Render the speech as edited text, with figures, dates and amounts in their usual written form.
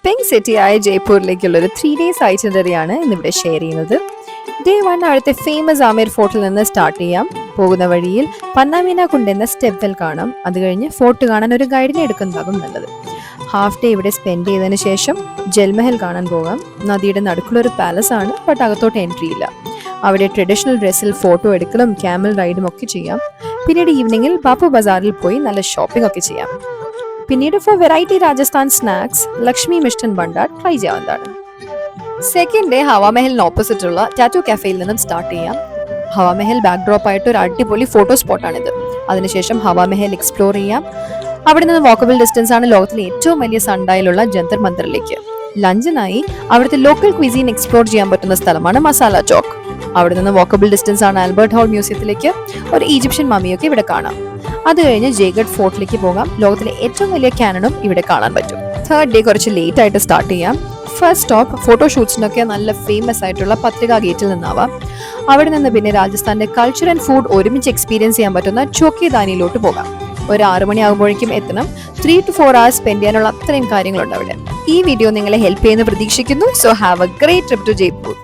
Pink സിറ്റിയായ ജയ്പൂരിലേക്കുള്ള ഒരു 3 days ഐറ്റിനറിയാണ് ഇന്നിവിടെ share ചെയ്യുന്നത്. ഡേ 1 അവിടുത്തെ ഫേമസ് ആമീർ ഫോർട്ടിൽ നിന്ന് സ്റ്റാർട്ട് ചെയ്യാം. പോകുന്ന വഴിയിൽ പന്നാമീന കുണ്ട് എന്ന സ്റ്റെപ്പ് വെൽ കാണാം. അത് കഴിഞ്ഞ് ഫോർട്ട് കാണാൻ ഒരു ഗൈഡിനെ എടുക്കുന്നതാകും നല്ലത്. ഹാഫ് ഡേ ഇവിടെ സ്പെൻഡ് ചെയ്തതിന് ശേഷം ജൽമഹൽ കാണാൻ പോകാം. നദിയുടെ നടുക്കുള്ളൊരു പാലസ് ആണ്, ബട്ട് അകത്തോട്ട് എൻട്രി ഇല്ല. അവിടെ ട്രഡീഷണൽ ഡ്രസ്സിൽ ഫോട്ടോ എടുക്കലും ക്യാമൽ റൈഡും ഒക്കെ ചെയ്യാം. പിന്നീട് ഈവനിങ്ങിൽ ബാപ്പു ബസാറിൽ പോയി നല്ല ഷോപ്പിംഗ് ഒക്കെ ചെയ്യാം. പിന്നീട് for variety Rajasthan snacks Lakshmi Mishtan Bhandar try ചെയ്യാവുന്നതാണ്. സെക്കൻഡ് ഡേ ഹവാമഹലിന് ഓപ്പോസിറ്റ് ഉള്ള ടാറ്റു കഫേയിൽ നിന്നും സ്റ്റാർട്ട് ചെയ്യാം. ഹവാമഹൽ ബാക്ക്ഡ്രോപ്പ് ആയിട്ട് ഒരു അടിപൊളി ഫോട്ടോ സ്പോട്ടാണിത്. അതിനുശേഷം ഹവാമഹൽ എക്സ്പ്ലോർ ചെയ്യാം. അവിടെ നിന്ന് വാക്കബിൾ ഡിസ്റ്റൻസ് ആണ് ലോകത്തിലെ ഏറ്റവും വലിയ സൺഡായിലുള്ള ജന്തർ മന്ദറിലേക്ക്. ലഞ്ചിനായി അവിടുത്തെ ലോക്കൽ ക്വിസീൻ എക്സ്പ്ലോർ ചെയ്യാൻ പറ്റുന്ന സ്ഥലമാണ് മസാല ചോക്ക്. അവിടെ നിന്ന് വാക്കബിൾ ഡിസ്റ്റൻസ് ആണ് ആൽബർട്ട് ഹോൾ മ്യൂസിയത്തിലേക്ക്. ഒരു ഈജിപ്ഷ്യൻ മമ്മിയൊക്കെ ഇവിടെ കാണാം. അത് കഴിഞ്ഞ് ജയ്ഗഡ് ഫോർട്ടിലേക്ക് പോകാം. ലോകത്തിലെ ഏറ്റവും വലിയ ക്യാനണും ഇവിടെ കാണാൻ പറ്റും. തേർഡ് ഡേ കുറച്ച് ലേറ്റ് ആയിട്ട് സ്റ്റാർട്ട് ചെയ്യാം. ഫസ്റ്റ് സ്റ്റോപ്പ് ഫോട്ടോഷൂട്ട്സിനൊക്കെ നല്ല ഫേമസ് ആയിട്ടുള്ള പത്രിക ഗേറ്റിൽ നിന്നാവാം. അവിടെ നിന്ന് പിന്നെ രാജസ്ഥാന്റെ കൾച്ചർ ആൻഡ് ഫുഡ് ഒരുമിച്ച് എക്സ്പീരിയൻസ് ചെയ്യാൻ പറ്റുന്ന ചോക്കിദാനിയിലോട്ട് പോകാം. ഒരു 6 മണി ആകുമ്പോഴേക്കും എത്തണം. 3 to 4 hours സ്പെൻഡ് ചെയ്യാനുള്ള അത്രയും കാര്യങ്ങളുണ്ട് അവിടെ. ഈ വീഡിയോ നിങ്ങളെ ഹെൽപ്പ് ചെയ്യുന്ന പ്രതീക്ഷിക്കുന്നു. So have a great trip to Jaipur.